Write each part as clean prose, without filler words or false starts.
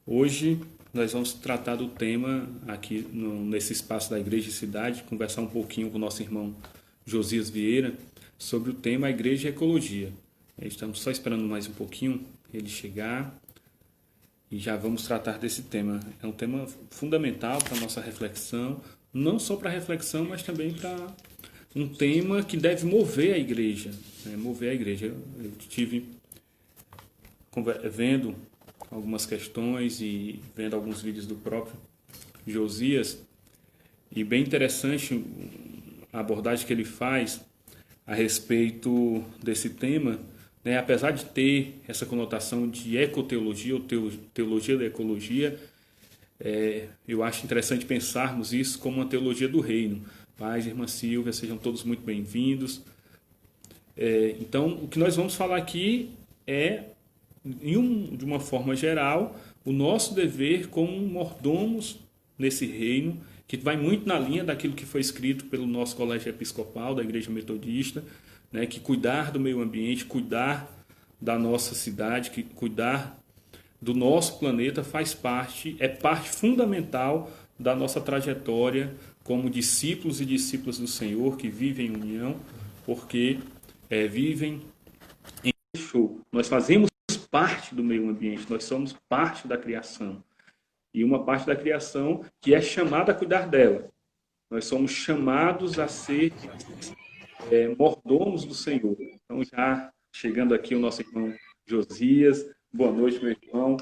Hoje nós vamos tratar do tema aqui nesse espaço da Igreja e Cidade, conversar um pouquinho com o nosso irmão Josias Vieira sobre o tema a Igreja e a Ecologia. Estamos só esperando mais um pouquinho ele chegar e já vamos tratar desse tema. É um tema fundamental para a nossa reflexão, não só para a reflexão, mas também para um tema que deve mover a igreja. Mover a igreja. Eu tive vendo algumas questões e vendo alguns vídeos do próprio Josias, e bem interessante a abordagem que ele faz a respeito desse tema, né? Apesar de ter essa conotação de ecoteologia ou teologia da ecologia, eu acho interessante pensarmos isso como uma teologia do reino. Paz, irmã Silvia, sejam todos muito bem-vindos. Então, o que nós vamos falar aqui é, de uma forma geral, o nosso dever como mordomos nesse reino, que vai muito na linha daquilo que foi escrito pelo nosso colégio episcopal da Igreja Metodista, né, que cuidar do meio ambiente, cuidar da nossa cidade, que cuidar do nosso planeta é parte fundamental da nossa trajetória como discípulos e discípulas do Senhor que vivem em união, porque vivem em show. Nós fazemos parte do meio ambiente, nós somos parte da criação. E uma parte da criação que é chamada a cuidar dela. Nós somos chamados a ser mordomos do Senhor. Então, já chegando aqui o nosso irmão Josias. Boa noite, meu irmão.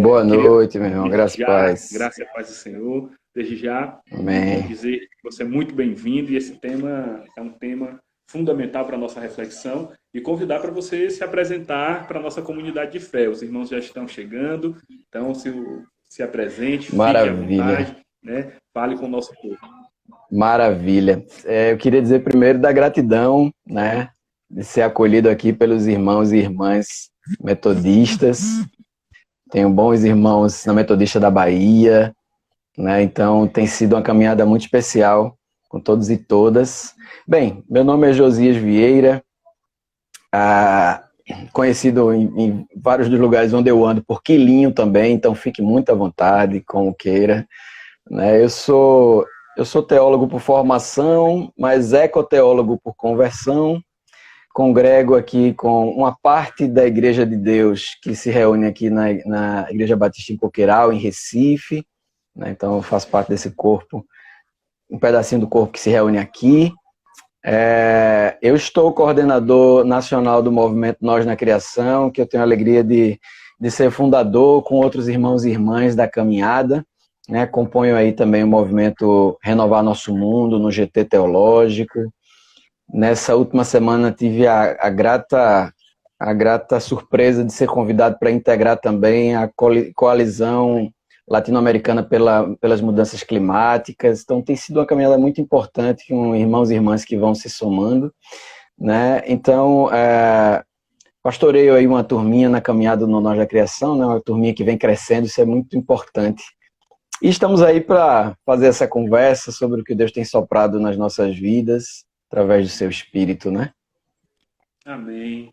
Boa noite, meu irmão. Graças e paz. Graça e paz do Senhor. Desde já, Amém. Dizer que você é muito bem-vindo e esse tema é um tema fundamental para a nossa reflexão e convidar para você se apresentar para a nossa comunidade de fé. Os irmãos já estão chegando, então se apresente, Maravilha. Fique à vontade, né? Fale com o nosso povo. Maravilha. Eu queria dizer primeiro da gratidão, né, de ser acolhido aqui pelos irmãos e irmãs metodistas. Tenho bons irmãos na Metodista da Bahia, né, então tem sido uma caminhada muito especial com todos e todas. Bem, meu nome é Josias Vieira, conhecido em vários dos lugares onde eu ando por Quilinho também, então fique muito à vontade, como queira. Né, eu sou teólogo por formação, mas ecoteólogo por conversão. Congrego aqui com uma parte da Igreja de Deus que se reúne aqui na Igreja Batista em Coqueiral, em Recife. Né? Então, eu faço parte desse corpo, um pedacinho do corpo que se reúne aqui. Eu estou coordenador nacional do movimento Nós na Criação, que eu tenho a alegria de ser fundador com outros irmãos e irmãs da caminhada. Né? Componho aí também o movimento Renovar Nosso Mundo, no GT Teológico. Nessa última semana tive a grata surpresa de ser convidado para integrar também a coalizão latino-americana pelas mudanças climáticas. Então tem sido uma caminhada muito importante com irmãos e irmãs que vão se somando. Né? Então, pastoreio aí uma turminha na caminhada no Nós da Criação, né? Uma turminha que vem crescendo, isso é muito importante. E estamos aí para fazer essa conversa sobre o que Deus tem soprado nas nossas vidas, através do seu Espírito, né? Amém.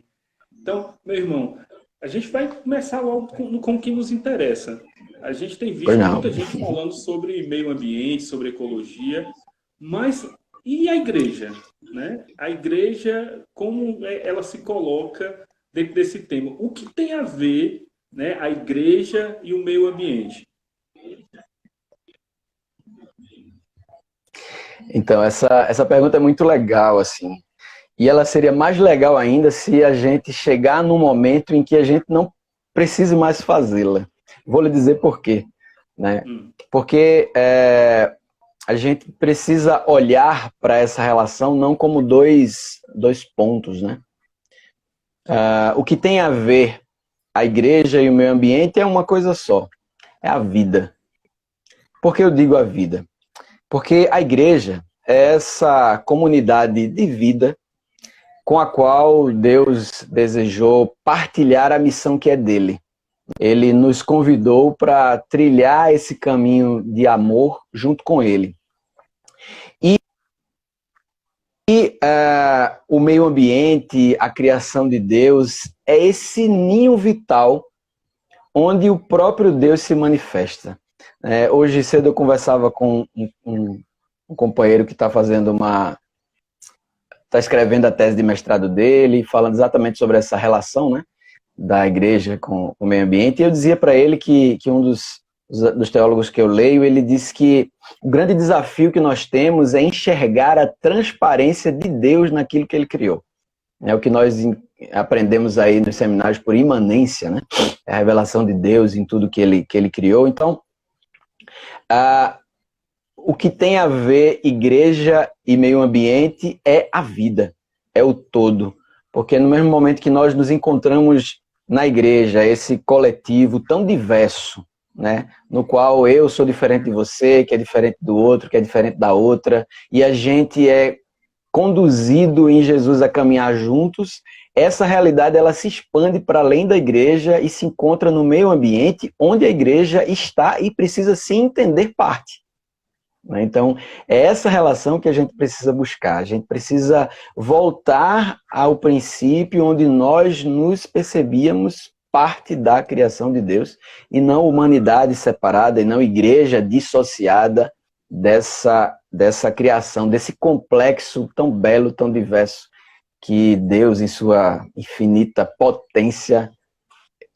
Então, meu irmão, a gente vai começar logo com o que nos interessa. A gente tem visto muita gente falando sobre meio ambiente, sobre ecologia, mas e a igreja? Né? A igreja, como ela se coloca dentro desse tema? O que tem a ver, né, a igreja e o meio ambiente? Então, essa pergunta é muito legal, assim. E ela seria mais legal ainda se a gente chegar num momento em que a gente não precise mais fazê-la. Vou lhe dizer por quê. Né? Porque a gente precisa olhar para essa relação não como dois pontos. Né? O que tem a ver a igreja e o meio ambiente é uma coisa só. É a vida. Por que eu digo a vida? Porque a igreja é essa comunidade de vida com a qual Deus desejou partilhar a missão que é dele. Ele nos convidou para trilhar esse caminho de amor junto com ele. E o meio ambiente, a criação de Deus, é esse ninho vital onde o próprio Deus se manifesta. Hoje cedo eu conversava com um companheiro que está escrevendo a tese de mestrado dele, falando exatamente sobre essa relação, né, da igreja com o meio ambiente, e eu dizia para ele que um dos teólogos que eu leio, ele disse que o grande desafio que nós temos é enxergar a transparência de Deus naquilo que ele criou. É o que nós aprendemos aí nos seminários por imanência, né? É a revelação de Deus em tudo que ele criou. Então, o que tem a ver igreja e meio ambiente é a vida, é o todo. Porque no mesmo momento que nós nos encontramos na igreja, esse coletivo tão diverso, né, no qual eu sou diferente de você, que é diferente do outro, que é diferente da outra, e a gente é conduzido em Jesus a caminhar juntos, essa realidade ela se expande para além da igreja e se encontra no meio ambiente onde a igreja está e precisa se entender parte. Então, é essa relação que a gente precisa buscar. A gente precisa voltar ao princípio onde nós nos percebíamos parte da criação de Deus e não humanidade separada e não igreja dissociada dessa criação, desse complexo tão belo, tão diverso que Deus, em sua infinita potência,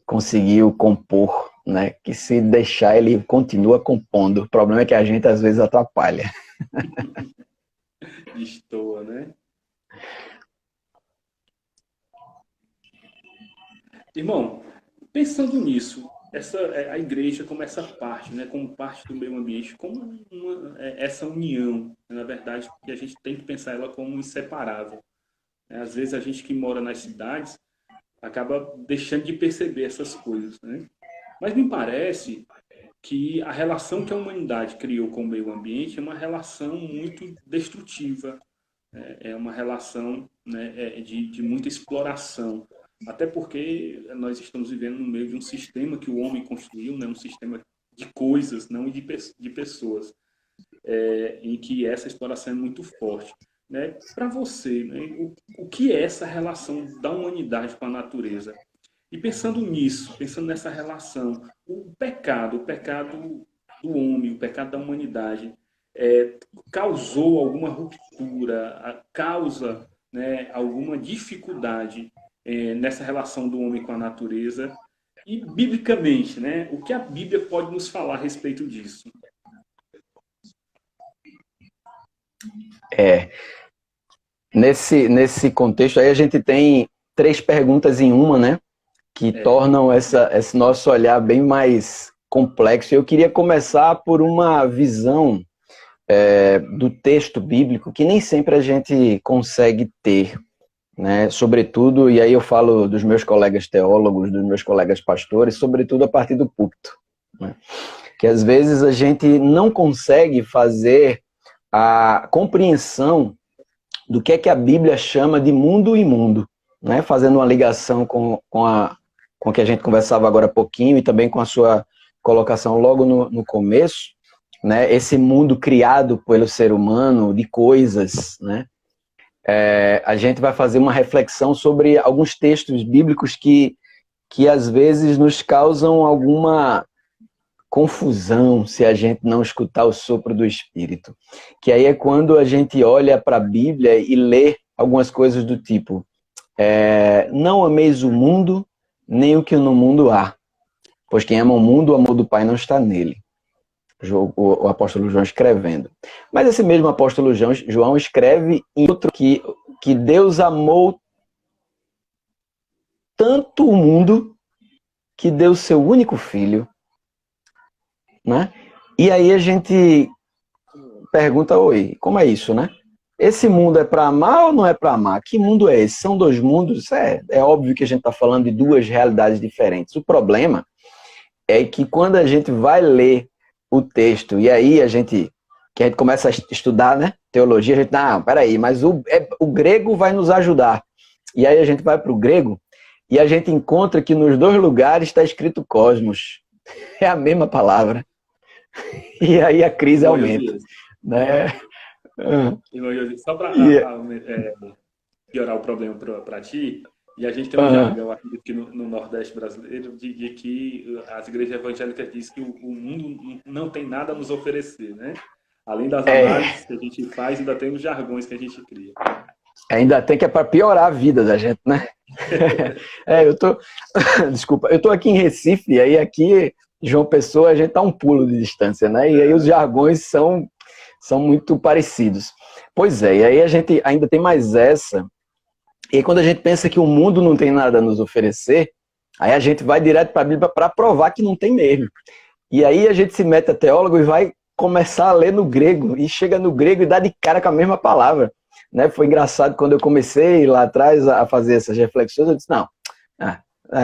conseguiu compor, né? Que se deixar, ele continua compondo. O problema é que a gente, às vezes, atrapalha. Destoa, né? Irmão, pensando nisso, a igreja como essa parte, né? Como parte do meio ambiente, como essa união, na verdade, que a gente tem que pensar ela como inseparável. Às vezes, a gente que mora nas cidades acaba deixando de perceber essas coisas, né? Mas me parece que a relação que a humanidade criou com o meio ambiente é uma relação muito destrutiva, é uma relação, né, de muita exploração, até porque nós estamos vivendo no meio de um sistema que o homem construiu, né, um sistema de coisas, não de pessoas, em que essa exploração é muito forte. Né? Para você, né, o que é essa relação da humanidade com a natureza? E pensando nisso, pensando nessa relação, o pecado do homem, o pecado da humanidade, causou alguma ruptura, causa, né, alguma dificuldade nessa relação do homem com a natureza? E, biblicamente, né, o que a Bíblia pode nos falar a respeito disso? Nesse contexto aí a gente tem 3 perguntas em uma, né? Que tornam esse nosso olhar bem mais complexo. Eu queria começar por uma visão do texto bíblico que nem sempre a gente consegue ter, né? Sobretudo, e aí eu falo dos meus colegas teólogos, dos meus colegas pastores, sobretudo a partir do púlpito, né? Que às vezes a gente não consegue fazer a compreensão do que é que a Bíblia chama de mundo imundo, né? Fazendo uma ligação com o que a gente conversava agora há pouquinho e também com a sua colocação logo no começo, né? Esse mundo criado pelo ser humano de coisas, né? A gente vai fazer uma reflexão sobre alguns textos bíblicos que às vezes nos causam alguma confusão se a gente não escutar o sopro do Espírito. Que aí é quando a gente olha para a Bíblia e lê algumas coisas do tipo: não ameis o mundo, nem o que no mundo há, pois quem ama o mundo, o amor do Pai não está nele. O apóstolo João escrevendo. Mas esse mesmo apóstolo João escreve em outro que Deus amou tanto o mundo que deu seu único filho, né? E aí a gente pergunta, oi, como é isso, né? Esse mundo é para amar ou não é para amar? Que mundo é esse? São 2 mundos? É óbvio que a gente está falando de 2 realidades diferentes. O problema é que quando a gente vai ler o texto, e aí que a gente começa a estudar, né, teologia, a gente, peraí, mas o grego vai nos ajudar. E aí a gente vai para o grego e a gente encontra que nos 2 lugares está escrito cosmos. É a mesma palavra. E aí a crise aumenta, né? Só para piorar o problema para ti, E a gente tem um jargão aqui no Nordeste brasileiro de que as igrejas evangélicas dizem que o mundo não tem nada a nos oferecer, né? Além das análises que a gente faz, ainda tem os jargões que a gente cria. Ainda tem que é para piorar a vida da gente, né? Desculpa, eu tô aqui em Recife, e aí aqui, João Pessoa, a gente tá um pulo de distância, né? E aí os jargões são muito parecidos. Pois é, e aí a gente ainda tem mais essa. E aí, quando a gente pensa que o mundo não tem nada a nos oferecer, aí a gente vai direto para a Bíblia para provar que não tem mesmo. E aí a gente se mete a teólogo e vai começar a ler no grego, e chega no grego e dá de cara com a mesma palavra. Né? Foi engraçado quando eu comecei lá atrás a fazer essas reflexões, eu disse, não,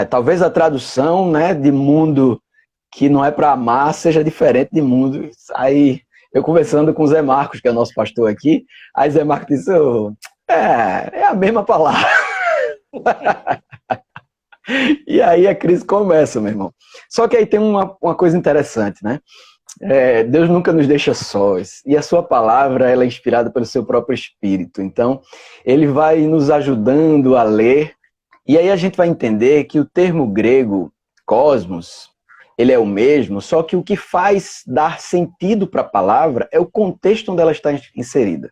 talvez a tradução, né, de mundo que não é para amar seja diferente de mundo. Aí eu conversando com o Zé Marcos, que é o nosso pastor aqui, aí Zé Marcos disse, é a mesma palavra. E aí a crise começa, meu irmão. Só que aí tem uma coisa interessante, né? Deus nunca nos deixa sós. E a sua palavra, ela é inspirada pelo seu próprio Espírito. Então, ele vai nos ajudando a ler. E aí a gente vai entender que o termo grego, cosmos, ele é o mesmo, só que o que faz dar sentido para a palavra é o contexto onde ela está inserida.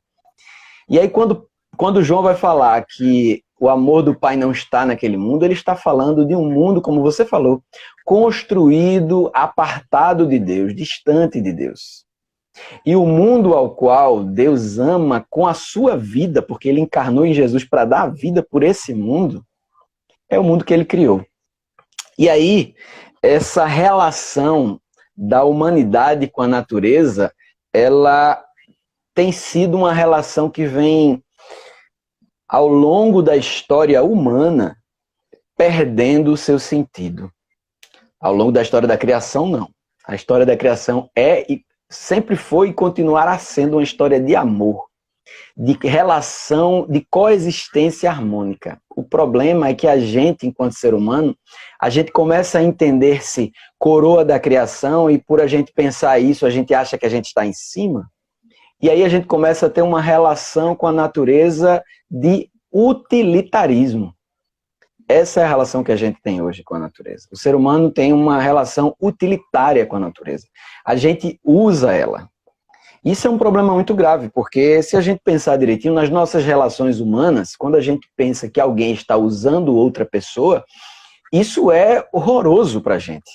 E aí quando João vai falar que o amor do Pai não está naquele mundo, ele está falando de um mundo, como você falou, construído, apartado de Deus, distante de Deus. E o mundo ao qual Deus ama com a sua vida, porque ele encarnou em Jesus para dar a vida por esse mundo, é o mundo que ele criou. E aí, essa relação da humanidade com a natureza, ela tem sido uma relação que vem, ao longo da história humana, perdendo o seu sentido. Ao longo da história da criação, não. A história da criação sempre foi e continuará sendo uma história de amor, de relação, de coexistência harmônica. O problema é que a gente, enquanto ser humano, a gente começa a entender-se coroa da criação e por a gente pensar isso, a gente acha que a gente está em cima. E aí a gente começa a ter uma relação com a natureza de utilitarismo. Essa é a relação que a gente tem hoje com a natureza. O ser humano tem uma relação utilitária com a natureza. A gente usa ela. Isso é um problema muito grave, porque se a gente pensar direitinho nas nossas relações humanas, quando a gente pensa que alguém está usando outra pessoa, isso é horroroso para a gente.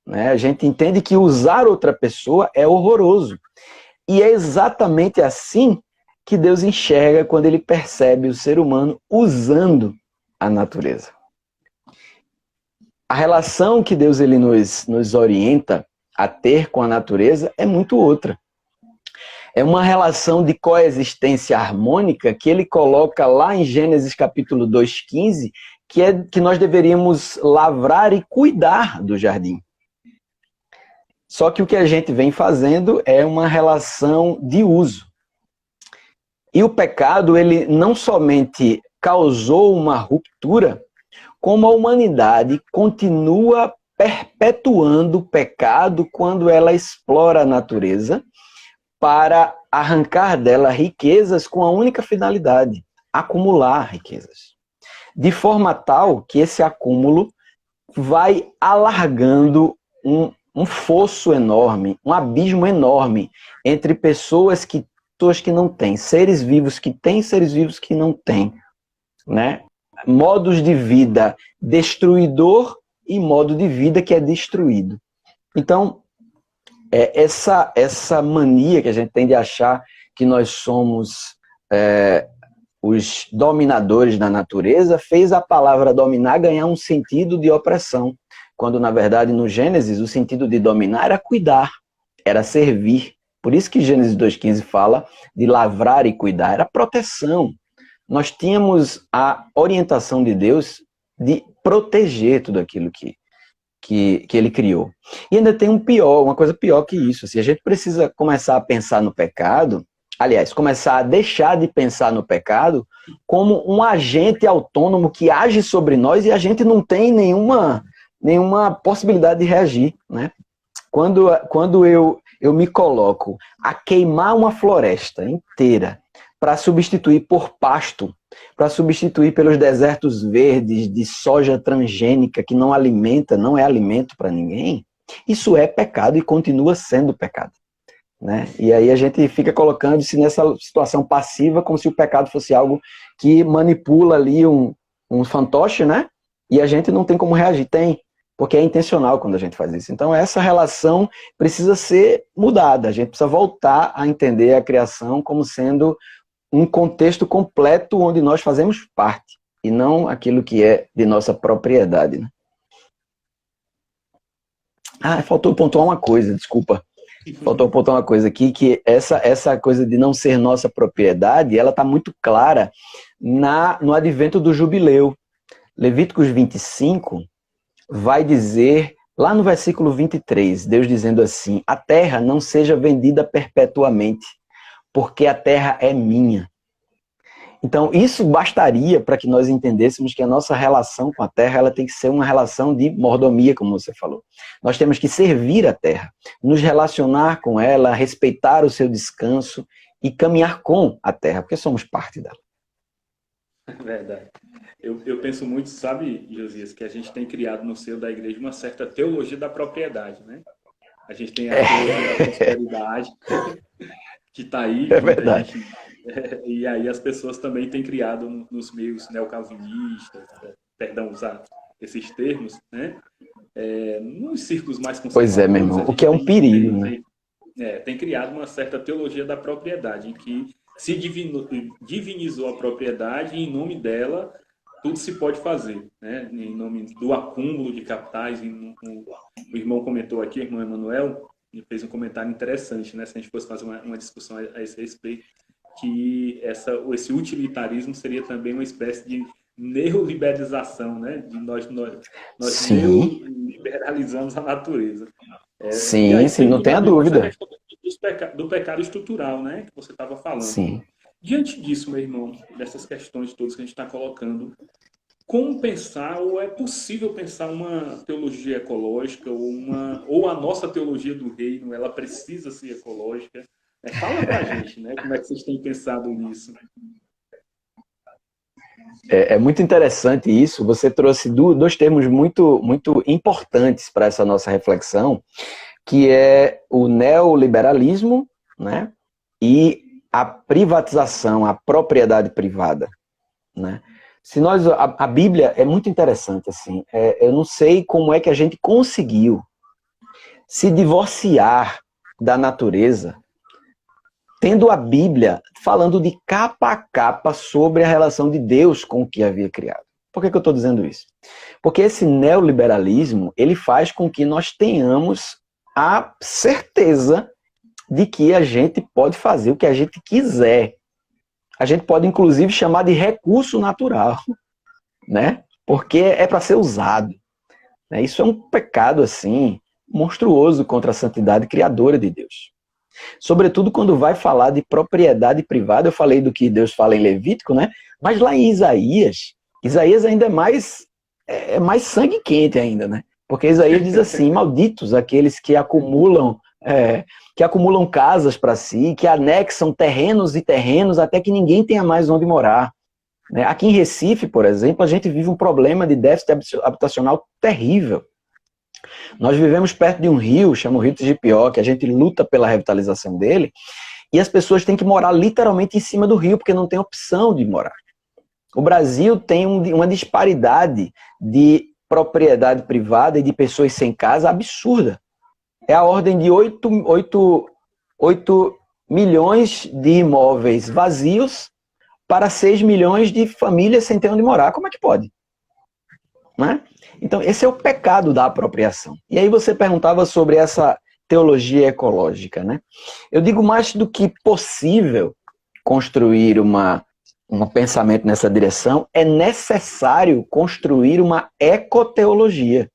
Né? A gente entende que usar outra pessoa é horroroso. E é exatamente assim que Deus enxerga quando ele percebe o ser humano usando a natureza. A relação que Deus ele nos orienta a ter com a natureza é muito outra. É uma relação de coexistência harmônica que ele coloca lá em Gênesis capítulo 2:15, que é que nós deveríamos lavrar e cuidar do jardim. Só que o que a gente vem fazendo é uma relação de uso. E o pecado, ele não somente causou uma ruptura, como a humanidade continua perpetuando o pecado quando ela explora a natureza para arrancar dela riquezas com a única finalidade, acumular riquezas. De forma tal que esse acúmulo vai alargando um fosso enorme, um abismo enorme entre pessoas que não têm, seres vivos que têm, seres vivos que não têm, né? Modos de vida destruidor e modo de vida que é destruído. Então, essa mania que a gente tem de achar que nós somos os dominadores da natureza fez a palavra dominar ganhar um sentido de opressão, quando na verdade no Gênesis o sentido de dominar era cuidar, era servir. Por isso que Gênesis 2:15 fala de lavrar e cuidar, era proteção. Nós tínhamos a orientação de Deus de proteger tudo aquilo que ele criou. E ainda tem uma coisa pior que isso. Assim, a gente precisa começar a pensar no pecado, aliás, começar a deixar de pensar no pecado como um agente autônomo que age sobre nós e a gente não tem nenhuma possibilidade de reagir, né? Quando eu me coloco a queimar uma floresta inteira para substituir por pasto, para substituir pelos desertos verdes de soja transgênica que não alimenta, não é alimento para ninguém, isso é pecado e continua sendo pecado. Né? E aí a gente fica colocando-se nessa situação passiva como se o pecado fosse algo que manipula ali um fantoche, né? E a gente não tem como reagir. Tem, porque é intencional quando a gente faz isso. Então essa relação precisa ser mudada. A gente precisa voltar a entender a criação como sendo um contexto completo onde nós fazemos parte e não aquilo que é de nossa propriedade. Né? Ah, faltou pontuar uma coisa, desculpa. Faltou pontuar uma coisa aqui, que essa coisa de não ser nossa propriedade, ela está muito clara no advento do jubileu. Levíticos 25 vai dizer, lá no versículo 23, Deus dizendo assim: a terra não seja vendida perpetuamente, porque a terra é minha. Então, isso bastaria para que nós entendêssemos que a nossa relação com a terra ela tem que ser uma relação de mordomia, como você falou. Nós temos que servir a terra, nos relacionar com ela, respeitar o seu descanso e caminhar com a terra, porque somos parte dela. Verdade. Eu penso muito, sabe, Josias, que a gente tem criado no seio da igreja uma certa teologia da propriedade, né? A gente tem a teologia da prosperidade, que está aí. É verdade. E aí as pessoas também têm criado nos meios neocalvinistas, perdão usar esses termos, né? Nos círculos mais conservadores. Pois é, meu irmão, o que é um perigo, né? Tem criado uma certa teologia da propriedade, em que se divinizou a propriedade e em nome dela tudo se pode fazer, né? Em nome do acúmulo de capitais. O irmão comentou aqui, o irmão Emanuel, ele fez um comentário interessante, né? Se a gente fosse fazer uma discussão a esse respeito, que esse utilitarismo seria também uma espécie de neoliberalização, né? De nós neoliberalizamos a natureza. Sim, não tenha dúvida. Do pecado estrutural, né? Que você estava falando. Sim. Diante disso, meu irmão, dessas questões todas que a gente está colocando, como pensar, ou é possível pensar uma teologia ecológica, ou a nossa teologia do reino, ela precisa ser ecológica? Fala pra gente, né? Como é que vocês têm pensado nisso? É muito interessante isso. Você trouxe dois termos muito, muito importantes para essa nossa reflexão, que é o neoliberalismo, né? E a privatização, a propriedade privada, né? A Bíblia é muito interessante, assim. Eu não sei como é que a gente conseguiu se divorciar da natureza, tendo a Bíblia falando de capa a capa sobre a relação de Deus com o que havia criado. Por que eu estou dizendo isso? Porque esse neoliberalismo, ele faz com que nós tenhamos a certeza de que a gente pode fazer o que a gente quiser. A gente pode, inclusive, chamar de recurso natural, né? Porque é para ser usado. Isso é um pecado, assim, monstruoso contra a santidade criadora de Deus. Sobretudo quando vai falar de propriedade privada. Eu falei do que Deus fala em Levítico, né? Mas lá em Isaías ainda é mais sangue quente ainda, né? Porque Isaías diz assim: malditos aqueles que acumulam casas para si, que anexam terrenos e terrenos até que ninguém tenha mais onde morar. Aqui em Recife, por exemplo, a gente vive um problema de déficit habitacional terrível. Nós vivemos perto de um rio, chama o Rio Tigipió, que a gente luta pela revitalização dele, e as pessoas têm que morar literalmente em cima do rio, porque não tem opção de morar. O Brasil tem uma disparidade de propriedade privada e de pessoas sem casa absurda. É a ordem de 8 milhões de imóveis vazios para 6 milhões de famílias sem ter onde morar. Como é que pode? Né? Então, esse é o pecado da apropriação. E aí você perguntava sobre essa teologia ecológica, né? Eu digo, mais do que possível construir um pensamento nessa direção, é necessário construir uma ecoteologia.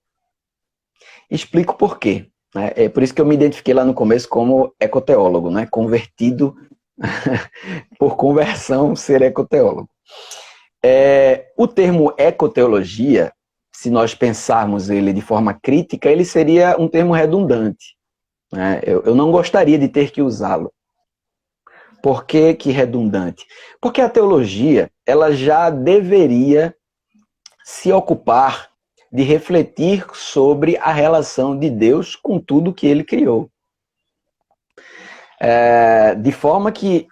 Explico por quê. É por isso que eu me identifiquei lá no começo como ecoteólogo, né? Convertido por conversão, ser ecoteólogo. O termo ecoteologia, se nós pensarmos ele de forma crítica, ele seria um termo redundante. Eu não gostaria de ter que usá-lo. Por que que redundante? Porque a teologia, ela já deveria se ocupar de refletir sobre a relação de Deus com tudo que ele criou. De forma que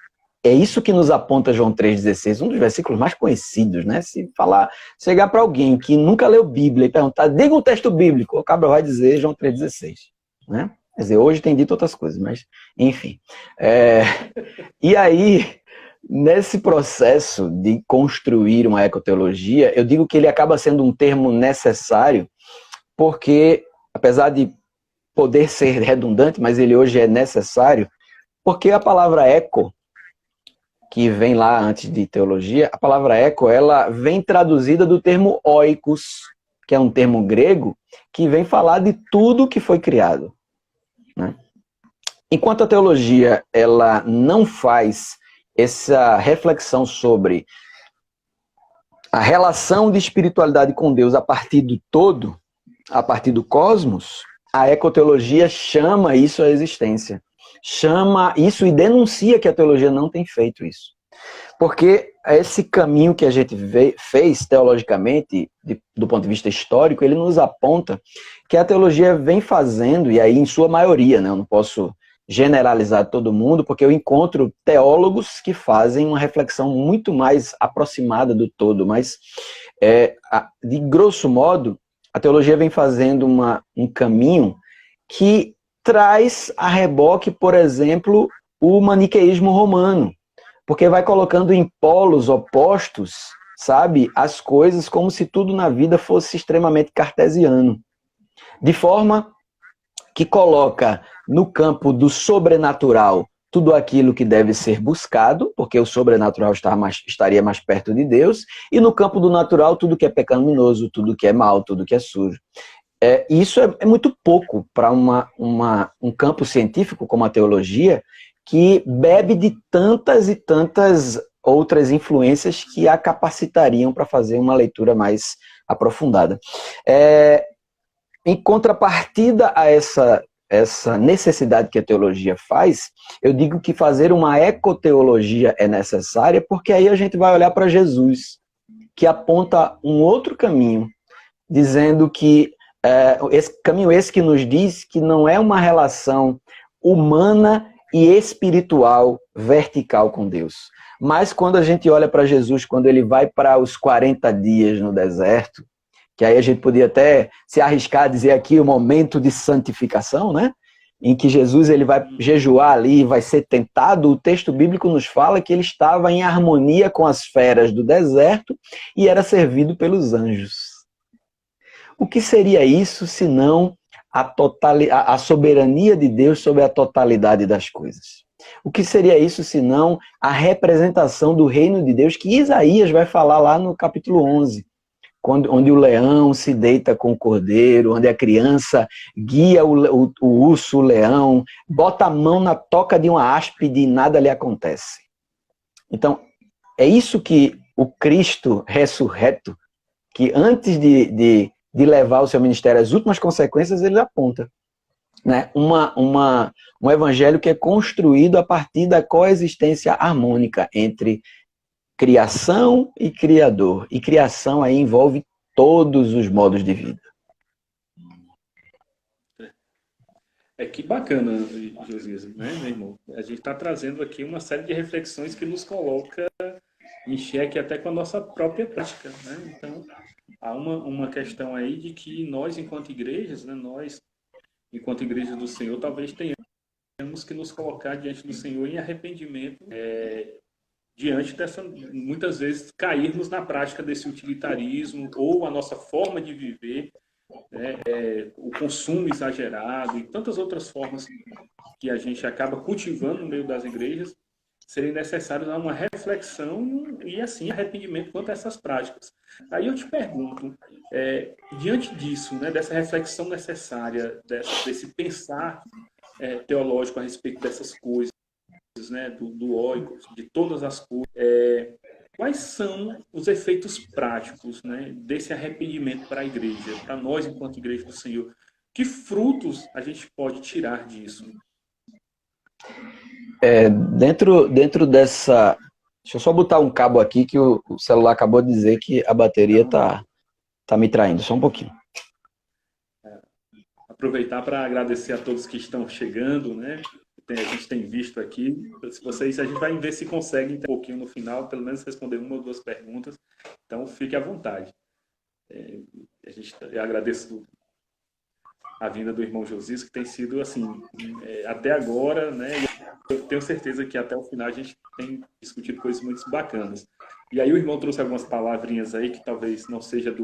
é isso que nos aponta João 3,16, um dos versículos mais conhecidos, né? Se falar, chegar para alguém que nunca leu Bíblia e perguntar, diga um texto bíblico, o cabra vai dizer João 3,16, né? Quer dizer, hoje tem dito outras coisas, mas enfim. E aí, nesse processo de construir uma ecoteologia, eu digo que ele acaba sendo um termo necessário, porque, apesar de poder ser redundante, mas ele hoje é necessário, porque a palavra eco, que vem lá antes de teologia, a palavra eco, ela vem traduzida do termo oikos, que é um termo grego, que vem falar de tudo que foi criado, né? Enquanto a teologia ela não faz essa reflexão sobre a relação de espiritualidade com Deus a partir do todo, a partir do cosmos, a ecoteologia chama isso à existência. Chama isso e denuncia que a teologia não tem feito isso. Porque esse caminho que a gente fez teologicamente, do ponto de vista histórico, ele nos aponta que a teologia vem fazendo, e aí em sua maioria, né, eu não posso generalizar todo mundo, porque eu encontro teólogos que fazem uma reflexão muito mais aproximada do todo, mas de grosso modo, a teologia vem fazendo um caminho que traz a reboque, por exemplo, o maniqueísmo romano, porque vai colocando em polos opostos, sabe, as coisas como se tudo na vida fosse extremamente cartesiano. De forma que coloca no campo do sobrenatural tudo aquilo que deve ser buscado, porque o sobrenatural estaria mais perto de Deus, e no campo do natural tudo que é pecaminoso, tudo que é mal, tudo que é sujo. Isso é muito pouco para um campo científico como a teologia, que bebe de tantas e tantas outras influências que a capacitariam para fazer uma leitura mais aprofundada. Em contrapartida a essa necessidade que a teologia faz, eu digo que fazer uma ecoteologia é necessária, porque aí a gente vai olhar para Jesus, que aponta um outro caminho, dizendo que esse caminho que nos diz que não é uma relação humana e espiritual vertical com Deus. Mas quando a gente olha para Jesus, quando ele vai para os 40 dias no deserto, que aí a gente podia até se arriscar a dizer aqui o momento de santificação, né? Em que Jesus ele vai jejuar ali, vai ser tentado, o texto bíblico nos fala que ele estava em harmonia com as feras do deserto e era servido pelos anjos. O que seria isso, senão a soberania de Deus sobre a totalidade das coisas? O que seria isso, senão a representação do reino de Deus que Isaías vai falar lá no capítulo 11, onde o leão se deita com o cordeiro, onde a criança guia o urso, o leão, bota a mão na toca de uma áspide e nada lhe acontece. Então, é isso que o Cristo ressurreto, que antes de levar o seu ministério às últimas consequências, ele aponta, né? Um evangelho que é construído a partir da coexistência harmônica entre criação e criador. E criação aí envolve todos os modos de vida. Que bacana, Josias, né, meu irmão? A gente está trazendo aqui uma série de reflexões que nos coloca em xeque até com a nossa própria prática, né? Então, há uma questão aí de que nós, enquanto igrejas, né, nós, enquanto igrejas do Senhor, talvez tenhamos que nos colocar diante do Senhor em arrependimento, diante dessa, muitas vezes, cairmos na prática desse utilitarismo ou a nossa forma de viver, né, o consumo exagerado e tantas outras formas que a gente acaba cultivando no meio das igrejas, serem necessários a uma reflexão e, assim, arrependimento quanto a essas práticas. Aí eu te pergunto, diante disso, né, dessa reflexão necessária, desse pensar teológico a respeito dessas coisas, né, do oikos, de todas as coisas, quais são os efeitos práticos, né, desse arrependimento para a igreja, para nós enquanto igreja do Senhor? Que frutos a gente pode tirar disso? Dentro dessa... Deixa eu só botar um cabo aqui que o celular acabou de dizer que a bateria tá me traindo. Só um pouquinho. Aproveitar para agradecer a todos que estão chegando, né? A gente tem visto aqui. Se vocês, a gente vai ver se consegue um pouquinho no final, pelo menos responder uma ou duas perguntas. Então, fique à vontade. Eu agradeço a vinda do irmão Josias, que tem sido assim, até agora, né? Eu tenho certeza que até o final a gente tem discutido coisas muito bacanas. E aí o irmão trouxe algumas palavrinhas aí que talvez não seja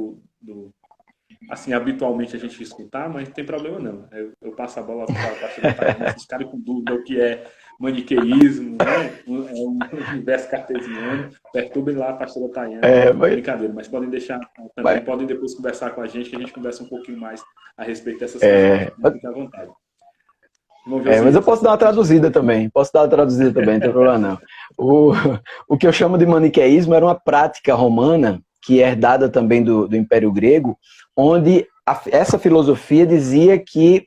assim, habitualmente a gente escutar, mas não tem problema não. Eu passo a bola para a pastora Tayana, esses caras com dúvida o que é maniqueísmo, né? Um universo cartesiano, perturbem lá a pastora Tayana. Brincadeira, mas podem deixar também, podem depois conversar com a gente, que a gente conversa um pouquinho mais a respeito dessas questões. Fique à vontade. Mas eu posso dar uma traduzida também, não tem problema não. O que eu chamo de maniqueísmo era uma prática romana, que é herdada também do Império Grego, onde essa filosofia dizia que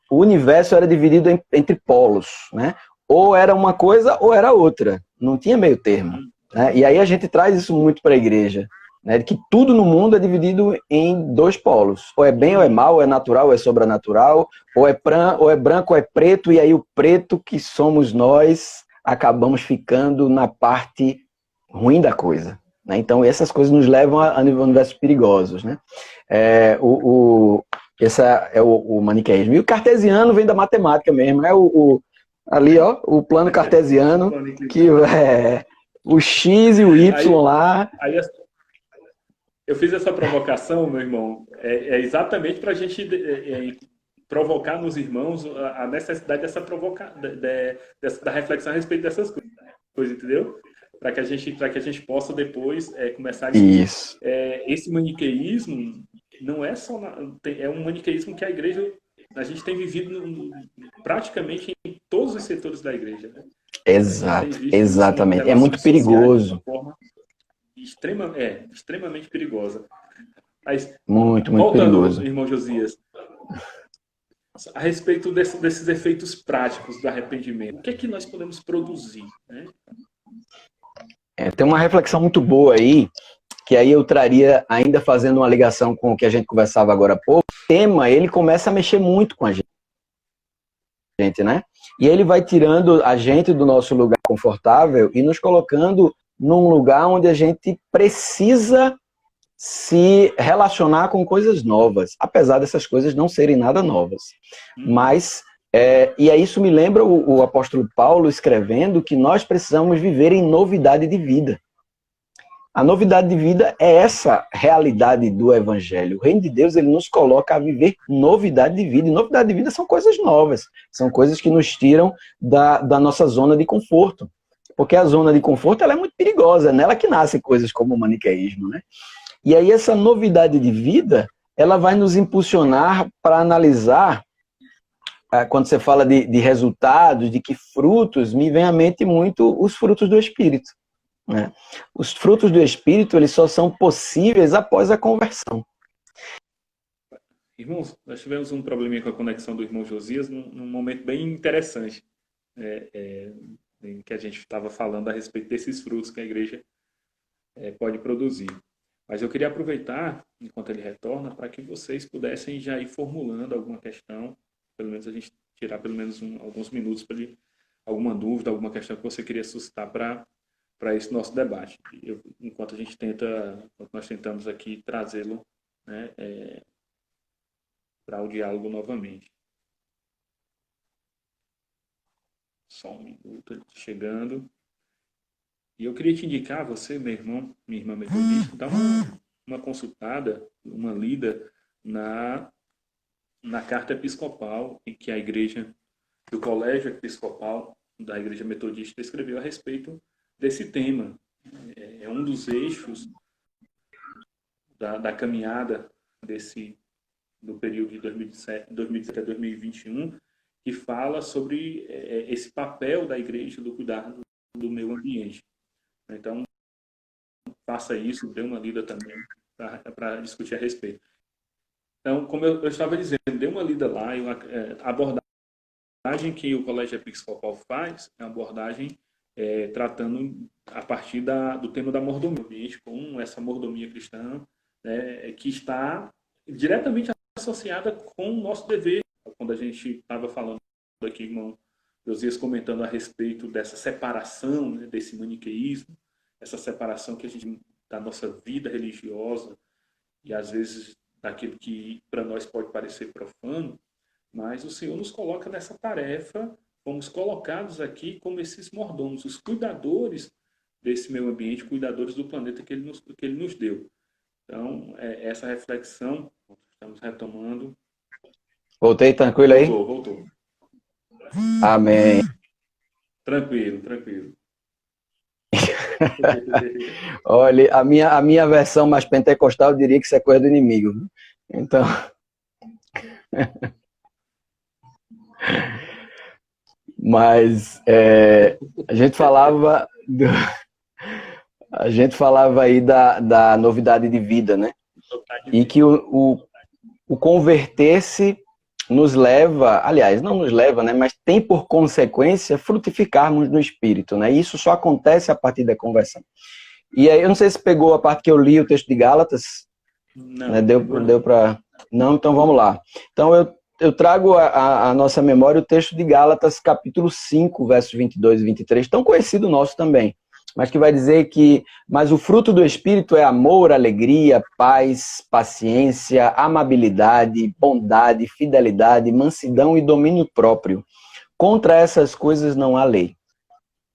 o universo era dividido entre polos, né? Ou era uma coisa ou era outra, não tinha meio termo, né? E aí a gente traz isso muito para a igreja, né? Que tudo no mundo é dividido em dois polos, ou é bem ou é mal, ou é natural ou é sobrenatural, ou é branco ou é preto, e aí o preto que somos nós acabamos ficando na parte ruim da coisa. Então, essas coisas nos levam a universos perigosos, né? Esse é o maniqueísmo. E o cartesiano vem da matemática mesmo. Ali, ó, o plano cartesiano, que é o X e o Y lá. Eu fiz essa provocação, meu irmão, exatamente para a gente provocar nos irmãos a necessidade da reflexão a respeito dessas coisas, entendeu? Para que a gente possa depois começar a discutir. Isso. Esse maniqueísmo não é só é um maniqueísmo que a gente tem vivido praticamente em todos os setores da igreja, né? Exatamente. É muito perigoso. De uma forma extremamente perigosa. Mas, muito voltando, perigoso. Irmão Josias, a respeito desses efeitos práticos do arrependimento, o que é que nós podemos produzir, né? Tem uma reflexão muito boa aí, que aí eu traria, ainda fazendo uma ligação com o que a gente conversava agora há pouco. O tema, ele começa a mexer muito com a gente, né? E ele vai tirando a gente do nosso lugar confortável e nos colocando num lugar onde a gente precisa se relacionar com coisas novas, apesar dessas coisas não serem nada novas. Mas, e aí isso me lembra o apóstolo Paulo escrevendo que nós precisamos viver em novidade de vida. A novidade de vida é essa realidade do Evangelho. O reino de Deus, ele nos coloca a viver novidade de vida. E novidade de vida são coisas novas. São coisas que nos tiram da nossa zona de conforto. Porque a zona de conforto ela é muito perigosa. É nela que nascem coisas como o maniqueísmo, né? E aí essa novidade de vida, ela vai nos impulsionar para analisar, quando você fala de resultados, de que frutos, me vem à mente muito os frutos do Espírito. Né? Os frutos do Espírito, eles só são possíveis após a conversão. Irmãos, nós tivemos um probleminha com a conexão do irmão Josias num momento bem interessante, em que a gente estava falando a respeito desses frutos que a igreja pode produzir. Mas eu queria aproveitar, enquanto ele retorna, para que vocês pudessem já ir formulando alguma questão, pelo menos a gente tirar pelo menos alguns minutos para ele, alguma dúvida, alguma questão que você queria suscitar para esse nosso debate. Enquanto nós tentamos aqui trazê-lo, né, para o diálogo novamente. Só um minuto, ele está chegando. E eu queria te indicar, você, meu irmão, minha irmã metodista, dar uma consultada, uma lida na carta episcopal em que a igreja, do Colégio Episcopal da Igreja Metodista, escreveu a respeito desse tema. É um dos eixos da caminhada do período de 2017 a 2021, que fala sobre esse papel da igreja do cuidado do meio ambiente. Então, faça isso, dê uma lida também para discutir a respeito. Então, como eu estava dizendo, dê uma lida lá, a abordagem abordagem que o Colégio Episcopal faz é uma abordagem tratando a partir do tema da mordomia, com essa mordomia cristã, né, que está diretamente associada com o nosso dever. Quando a gente estava falando aqui, irmão Josias comentando a respeito dessa separação, né, desse maniqueísmo, essa separação que a gente da nossa vida religiosa e às vezes daquilo que para nós pode parecer profano, mas o Senhor nos coloca nessa tarefa, fomos colocados aqui como esses mordomos, os cuidadores desse meio ambiente, cuidadores do planeta que Ele nos deu. Então, essa reflexão, estamos retomando. Voltei tranquilo aí? Voltou. Amém. Tranquilo. Olha, a minha versão mais pentecostal diria que isso é coisa do inimigo. Então... Mas a gente falava aí da novidade de vida, né? E que o converter-se nos leva, aliás, não nos leva, né? Mas tem por consequência frutificarmos no Espírito, né? E isso só acontece a partir da conversão. E aí, eu não sei se pegou a parte que eu li o texto de Gálatas. Não. Né? Deu para... Não, então vamos lá. Então eu trago a nossa memória o texto de Gálatas, capítulo 5, versos 22 e 23, tão conhecido nosso também, mas que vai dizer que, mas o fruto do Espírito é amor, alegria, paz, paciência, amabilidade, bondade, fidelidade, mansidão e domínio próprio. Contra essas coisas não há lei.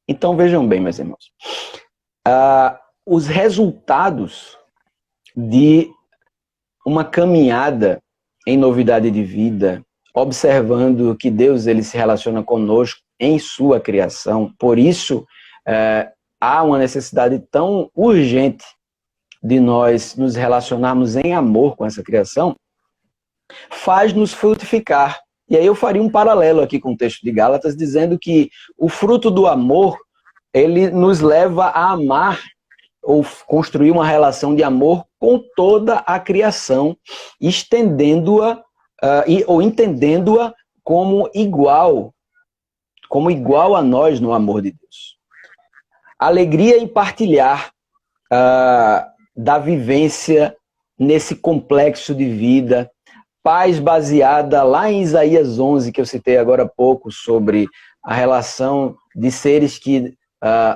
Então vejam bem, meus irmãos, os resultados de uma caminhada em novidade de vida, observando que Deus ele se relaciona conosco em sua criação. Por isso, há uma necessidade tão urgente de nós nos relacionarmos em amor com essa criação, faz-nos frutificar. E aí eu faria um paralelo aqui com o texto de Gálatas, dizendo que o fruto do amor, ele nos leva a amar ou construir uma relação de amor com toda a criação, estendendo-a ou entendendo-a como igual a nós no amor de Deus. Alegria em partilhar da vivência nesse complexo de vida, paz baseada lá em Isaías 11, que eu citei agora há pouco, sobre a relação de seres que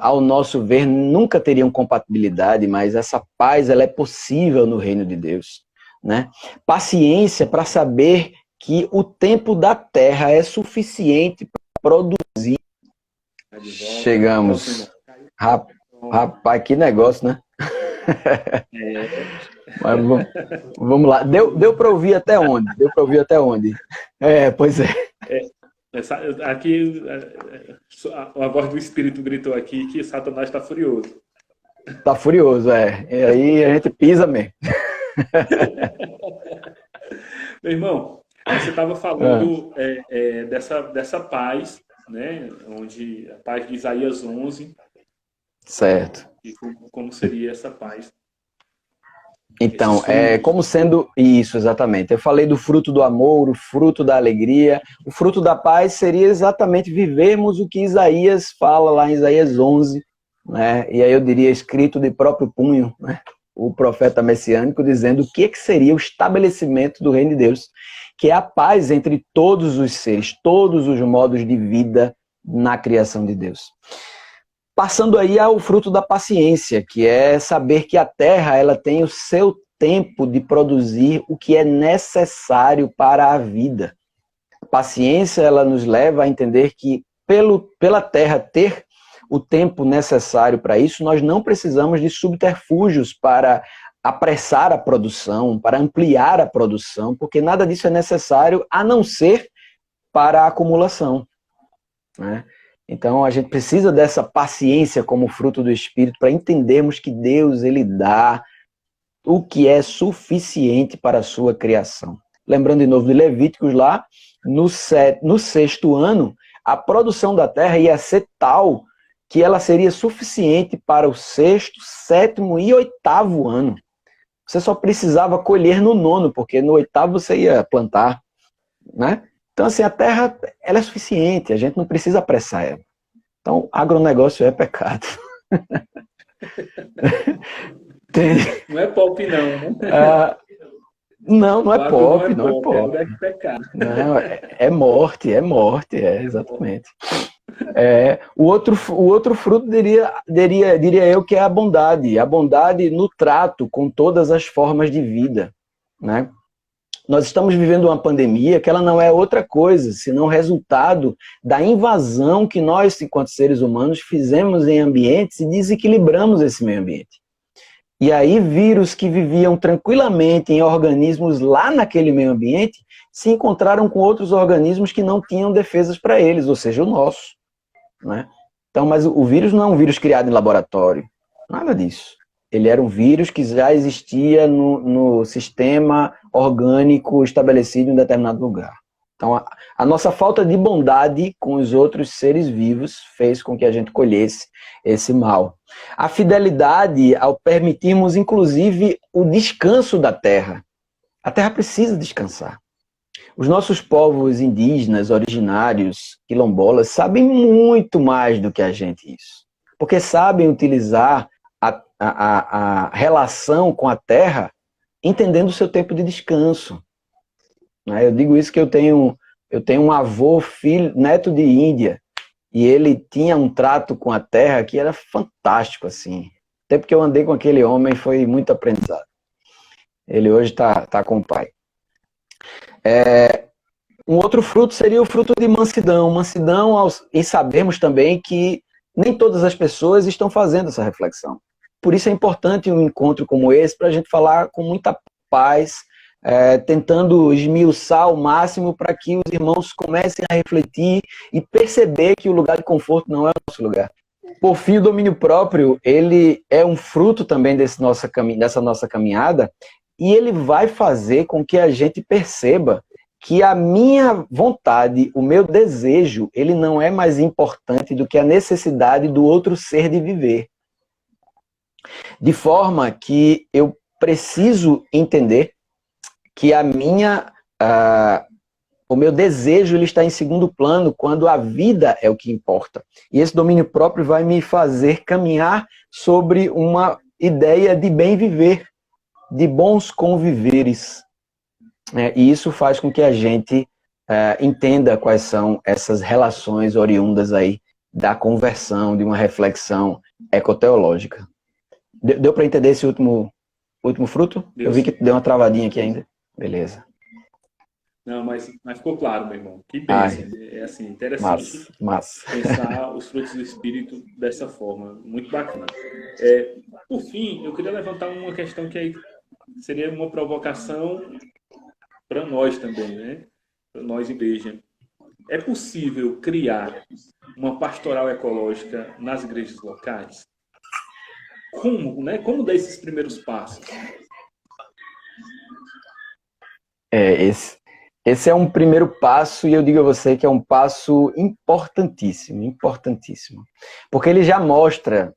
ao nosso ver, nunca teriam compatibilidade, mas essa paz ela é possível no reino de Deus, né? Paciência para saber que o tempo da terra é suficiente para produzir. Chegamos. Rapaz, que negócio, né? Mas vamos lá. Deu para ouvir até onde? Pois é. Aqui, a voz do Espírito gritou aqui que Satanás está furioso. Está furioso, E aí a gente pisa mesmo. Meu irmão, você estava falando dessa paz, né? Onde a paz de Isaías 11. Certo. E como seria essa paz? Então, como sendo isso, exatamente. Eu falei do fruto do amor, o fruto da alegria. O fruto da paz seria exatamente vivermos o que Isaías fala lá em Isaías 11, né? E aí eu diria escrito de próprio punho, né? O profeta messiânico dizendo o que seria o estabelecimento do reino de Deus, que é a paz entre todos os seres, todos os modos de vida na criação de Deus. Passando aí ao fruto da paciência, que é saber que a terra ela tem o seu tempo de produzir o que é necessário para a vida. A paciência ela nos leva a entender que pela terra ter o tempo necessário para isso, nós não precisamos de subterfúgios para apressar a produção, para ampliar a produção, porque nada disso é necessário a não ser para a acumulação, né? Então, a gente precisa dessa paciência como fruto do Espírito para entendermos que Deus ele dá o que é suficiente para a sua criação. Lembrando de novo de Levíticos lá, no 6º ano, a produção da terra ia ser tal que ela seria suficiente para o 6º, 7º e 8º ano. Você só precisava colher no 9º, porque no 8º você ia plantar, né? Então, assim, a terra, ela é suficiente, a gente não precisa apressar ela. Então, agronegócio é pecado. Não é pop, não, né? Não, não é O agro não pop, é não é pop, é pop. onde é que pecado. Não, é morte, exatamente. O outro fruto diria eu que é a bondade no trato com todas as formas de vida, né? Nós estamos vivendo uma pandemia que ela não é outra coisa, senão resultado da invasão que nós, enquanto seres humanos, fizemos em ambientes e desequilibramos esse meio ambiente. E aí vírus que viviam tranquilamente em organismos lá naquele meio ambiente se encontraram com outros organismos que não tinham defesas para eles, ou seja, o nosso. Né? Então, mas o vírus não é um vírus criado em laboratório, nada disso. Ele era um vírus que já existia no sistema orgânico estabelecido em determinado lugar. Então, a nossa falta de bondade com os outros seres vivos fez com que a gente colhesse esse mal. A fidelidade ao permitirmos, inclusive, o descanso da terra. A terra precisa descansar. Os nossos povos indígenas, originários, quilombolas, sabem muito mais do que a gente isso. Porque sabem utilizar a relação com a terra entendendo o seu tempo de descanso. Eu digo isso que eu tenho um avô, neto de Índia, e ele tinha um trato com a terra que era fantástico, assim. O tempo que eu andei com aquele homem foi muito aprendizado. Ele hoje está com o pai. Um outro fruto seria o fruto de mansidão. Mansidão em sabermos também que nem todas as pessoas estão fazendo essa reflexão. Por isso é importante um encontro como esse para a gente falar com muita paz, tentando esmiuçar ao máximo para que os irmãos comecem a refletir e perceber que o lugar de conforto não é o nosso lugar. Por fim, o domínio próprio, ele é um fruto também dessa nossa caminhada, e ele vai fazer com que a gente perceba que a minha vontade, o meu desejo, ele não é mais importante do que a necessidade do outro ser de viver. De forma que eu preciso entender que o meu desejo ele está em segundo plano quando a vida é o que importa. E esse domínio próprio vai me fazer caminhar sobre uma ideia de bem viver, de bons conviveres. E isso faz com que a gente entenda quais são essas relações oriundas aí da conversão, de uma reflexão ecoteológica. Deu para entender esse último fruto? Eu vi que deu uma travadinha aqui ainda. Beleza. Não, mas ficou claro, meu irmão. Que bênção. É assim, interessante massa. pensar os frutos do Espírito dessa forma. Muito bacana. Por fim, eu queria levantar uma questão que aí seria uma provocação para nós também, né? Para nós, igreja. É possível criar uma pastoral ecológica nas igrejas locais? Como, né? Como dar esses primeiros passos? Esse é um primeiro passo, e eu digo a você que é um passo importantíssimo, importantíssimo. Porque ele já mostra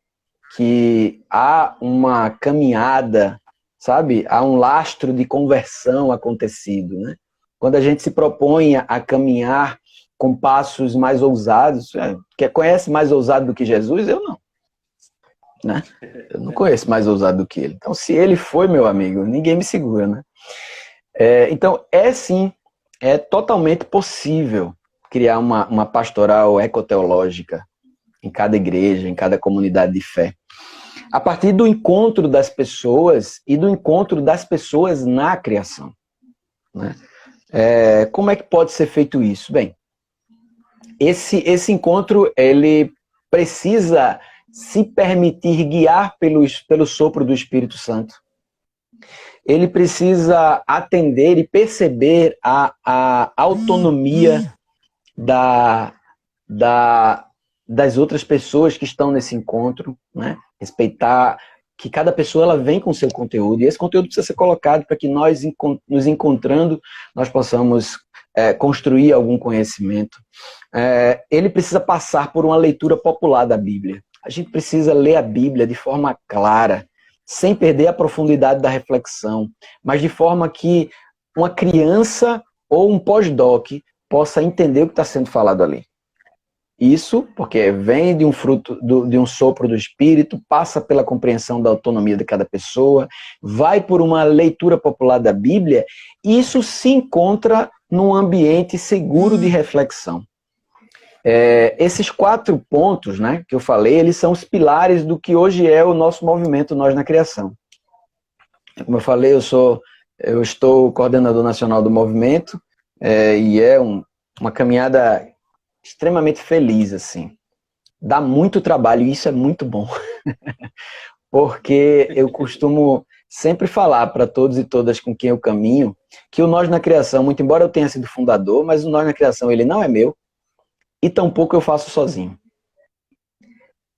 que há uma caminhada, sabe? Há um lastro de conversão acontecido, né? Quando a gente se propõe a caminhar com passos mais ousados, conhece mais ousado do que Jesus? Eu não. Né? Eu não conheço mais ousado do que ele. Então, se ele foi, meu amigo, ninguém me segura, né? Então, sim, é totalmente possível criar uma pastoral ecoteológica em cada igreja, em cada comunidade de fé. A partir do encontro das pessoas e do encontro das pessoas na criação. Né? Como é que pode ser feito isso? Bem, esse encontro, ele precisa se permitir guiar pelo sopro do Espírito Santo. Ele precisa atender e perceber a autonomia das outras pessoas que estão nesse encontro, né? Respeitar que cada pessoa ela vem com seu conteúdo, e esse conteúdo precisa ser colocado para que nós, nos encontrando, nós possamos construir algum conhecimento. Ele precisa passar por uma leitura popular da Bíblia. A gente precisa ler a Bíblia de forma clara, sem perder a profundidade da reflexão, mas de forma que uma criança ou um pós-doc possa entender o que está sendo falado ali. Isso porque vem de um fruto, de um sopro do Espírito, passa pela compreensão da autonomia de cada pessoa, vai por uma leitura popular da Bíblia, e isso se encontra num ambiente seguro de reflexão. Esses 4 pontos, né, que eu falei, eles são os pilares do que hoje é o nosso movimento Nós na Criação. Como eu falei, eu estou coordenador nacional do movimento, e é uma caminhada extremamente feliz, assim. Dá muito trabalho e isso é muito bom. Porque eu costumo sempre falar para todos e todas com quem eu caminho que o Nós na Criação, muito embora eu tenha sido fundador, mas o Nós na Criação ele não é meu e tampouco eu faço sozinho.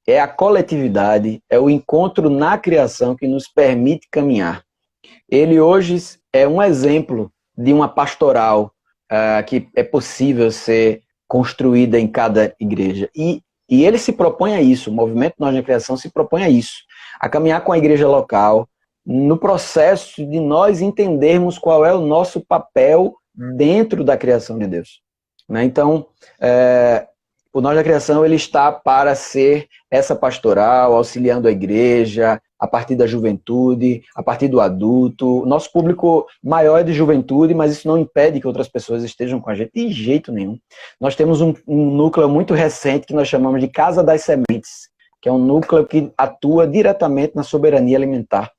É a coletividade, é o encontro na criação que nos permite caminhar. Ele hoje é um exemplo de uma pastoral que é possível ser construída em cada igreja. E ele se propõe a isso, o movimento Nós na Criação se propõe a isso, a caminhar com a igreja local, no processo de nós entendermos qual é o nosso papel dentro da criação de Deus. Então, o Nós na Criação ele está para ser essa pastoral, auxiliando a igreja, a partir da juventude, a partir do adulto. Nosso público maior é de juventude, mas isso não impede que outras pessoas estejam com a gente de jeito nenhum. Nós temos um núcleo muito recente que nós chamamos de Casa das Sementes, que é um núcleo que atua diretamente na soberania alimentar.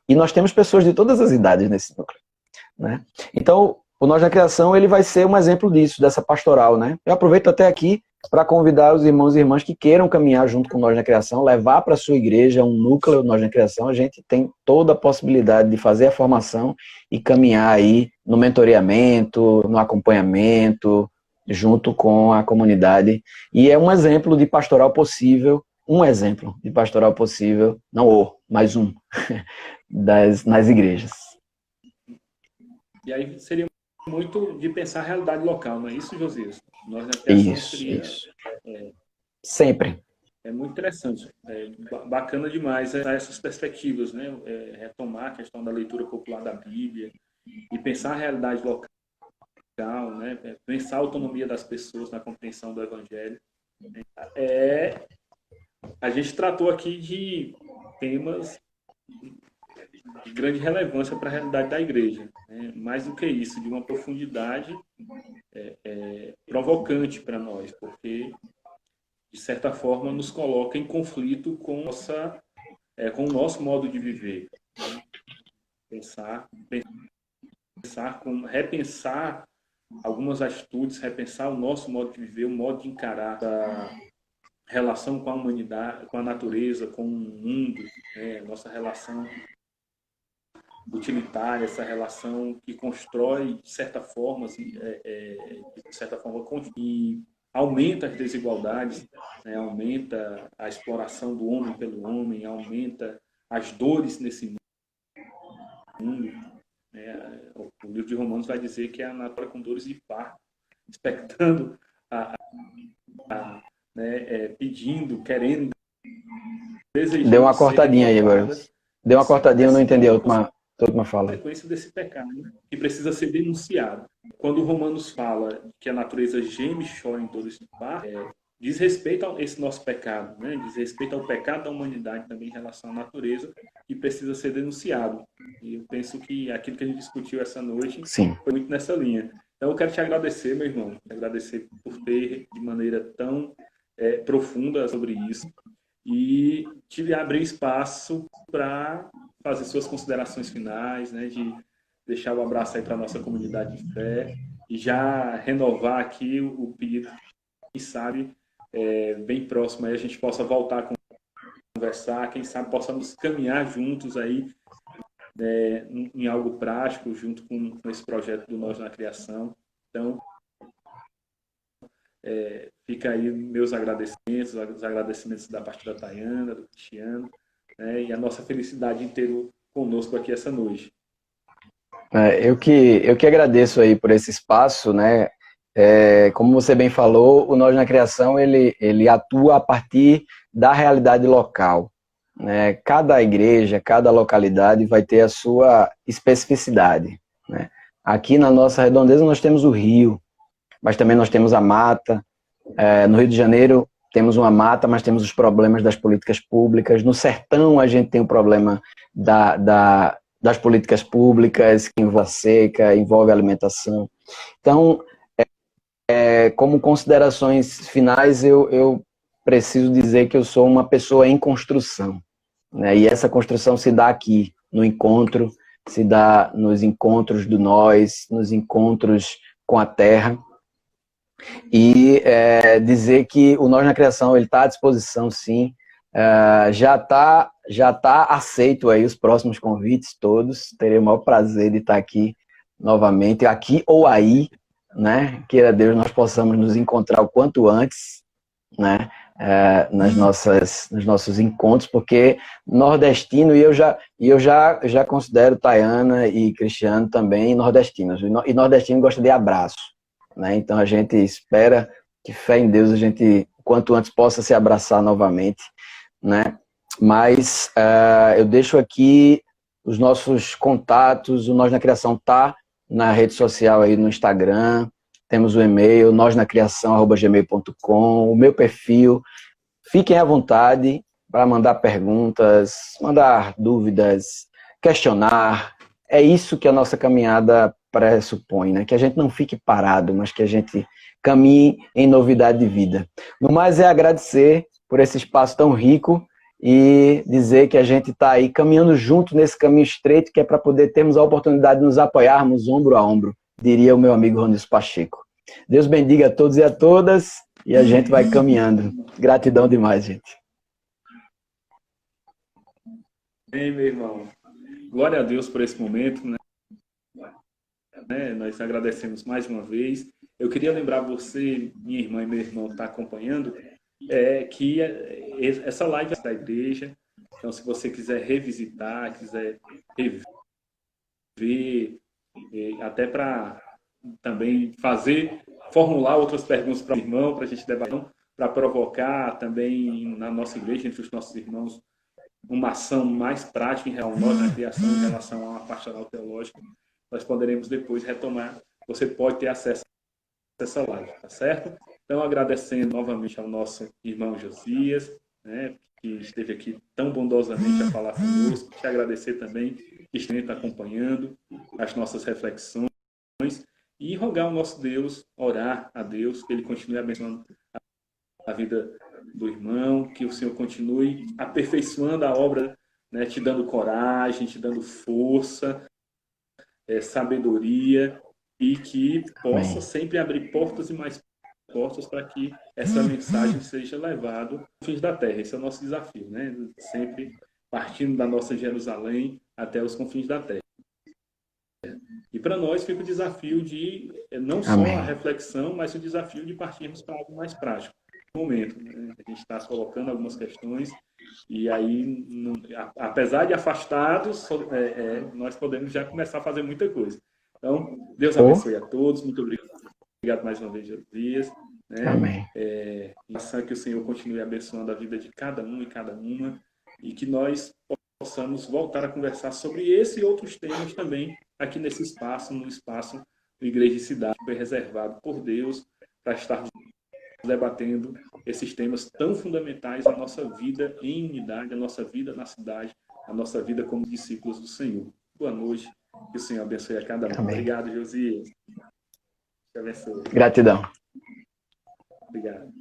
E nós temos pessoas de todas as idades nesse núcleo, né? Então, o Nós na Criação ele vai ser um exemplo disso, dessa pastoral, né? Eu aproveito até aqui para convidar os irmãos e irmãs que queiram caminhar junto com Nós na Criação, levar para a sua igreja um núcleo Nós na Criação. A gente tem toda a possibilidade de fazer a formação e caminhar aí no mentoreamento, no acompanhamento, junto com a comunidade. E é um exemplo de pastoral possível, não mas um, nas igrejas. E aí seria muito de pensar a realidade local, não é isso, Josias? Nós na Criação Isso. Sempre. É muito interessante, bacana demais essas perspectivas, né? Retomar a questão da leitura popular da Bíblia e pensar a realidade local, né? Pensar a autonomia das pessoas na compreensão do Evangelho. A gente tratou aqui de temas de grande relevância para a realidade da igreja, né? Mais do que isso, de uma profundidade provocante para nós, porque de certa forma nos coloca em conflito com o nosso modo de viver, né? Repensar algumas atitudes, repensar o nosso modo de viver, o modo de encarar a relação com a humanidade, com a natureza, com o mundo, né? Nossa relação utilitária, essa relação que constrói, de certa forma, e aumenta as desigualdades, né? Aumenta a exploração do homem pelo homem, aumenta as dores nesse mundo. Né? O livro de Romanos vai dizer que é a natureza com dores de parto, expectando, pedindo, querendo, desejando. Deu uma cortadinha aí agora. Deu uma cortadinha, eu não entendi a última fala. A consequência desse pecado, né? Que precisa ser denunciado. Quando Romanos fala que a natureza geme e chora em dores de parto, diz respeito a esse nosso pecado, né? Diz respeito ao pecado da humanidade também em relação à natureza, que precisa ser denunciado. E eu penso que aquilo que a gente discutiu essa noite foi muito nessa linha. Então eu quero te agradecer, meu irmão, agradecer por ter de maneira tão profunda sobre isso e te abrir espaço para fazer suas considerações finais, né, de deixar o abraço aí para a nossa comunidade de fé e já renovar aqui o pedido, quem sabe, bem próximo aí a gente possa voltar a conversar, quem sabe possamos caminhar juntos aí em algo prático, junto com esse projeto do Nós na Criação. Então, fica aí meus agradecimentos, os agradecimentos da parte da Tayana, do Cristiano, né, e a nossa felicidade em tê-lo conosco aqui essa noite. Eu que agradeço aí por esse espaço, né? Como você bem falou, o Nós na Criação ele atua a partir da realidade local, né? Cada igreja, cada localidade vai ter a sua especificidade, né? Aqui na nossa redondeza nós temos o Rio, mas também nós temos a mata. No Rio de Janeiro temos uma mata, mas temos os problemas das políticas públicas. No sertão a gente tem o problema das políticas públicas, que envolve a seca, envolve a alimentação. Então, como considerações finais, eu preciso dizer que eu sou uma pessoa em construção, né? E essa construção se dá aqui, no encontro, se dá nos encontros do nós, nos encontros com a terra. E dizer que o Nós na Criação está à disposição, sim. Já tá aceito aí os próximos convites todos. Terei o maior prazer de estar aqui novamente, aqui ou aí, né? Queira Deus nós possamos nos encontrar o quanto antes, né? Nos nossos encontros, porque nordestino, e eu já considero Tayana e Cristiano também nordestinos, e nordestino gosta de abraço, né? Então a gente espera que, fé em Deus, a gente quanto antes possa se abraçar novamente, né? Mas eu deixo aqui os nossos contatos. O Nós na Criação tá na rede social aí, no Instagram, temos o e-mail nosnacriação@gmail.com, o meu perfil. Fiquem à vontade para mandar perguntas, mandar dúvidas, questionar. É isso que a nossa caminhada pressupõe, né? Que a gente não fique parado, mas que a gente caminhe em novidade de vida. No mais, é agradecer por esse espaço tão rico e dizer que a gente está aí caminhando junto nesse caminho estreito, que é para poder termos a oportunidade de nos apoiarmos ombro a ombro, diria o meu amigo Ronis Pacheco. Deus bendiga a todos e a todas, e a gente vai caminhando. Gratidão demais, gente. Bem, meu irmão. Glória a Deus por esse momento, né? Nós agradecemos mais uma vez. Eu queria lembrar você, minha irmã e meu irmão que está acompanhando, que essa live é da igreja. Então, se você quiser revisitar, quiser rever, até para também formular outras perguntas para o irmão, para a gente debater, para provocar também na nossa igreja, entre os nossos irmãos, uma ação mais prática em relação à criação, em relação a uma pastoral teológica, nós poderemos depois retomar. Você pode ter acesso a essa live, tá certo? Então, agradecendo novamente ao nosso irmão Josias, né, que esteve aqui tão bondosamente a falar conosco. Te agradecer também que está acompanhando as nossas reflexões e rogar ao nosso Deus, orar a Deus, que Ele continue abençoando a vida do irmão, que o Senhor continue aperfeiçoando a obra, né, te dando coragem, te dando força, sabedoria, e que possa sempre abrir portas e mais portas para que essa mensagem seja levada aos fins da terra. Esse é o nosso desafio, né? Sempre partindo da nossa Jerusalém até os confins da terra. E para nós fica o desafio de não só a reflexão, mas o desafio de partirmos para algo mais prático. No momento, né? A gente está colocando algumas questões e aí, apesar de afastados, nós podemos já começar a fazer muita coisa. Então, Deus abençoe a todos. Muito obrigado mais uma vez, Josias. Né? Amém. Que o Senhor continue abençoando a vida de cada um e cada uma e que nós possamos voltar a conversar sobre esse e outros temas também aqui nesse espaço, no espaço do Igreja e Cidade, que foi reservado por Deus para estarmos debatendo esses temas tão fundamentais à nossa vida em unidade, à nossa vida na cidade, à nossa vida como discípulos do Senhor. Boa noite, que o Senhor abençoe a cada um. Amém. Obrigado, Josias. Te abençoe. Gratidão. Obrigado.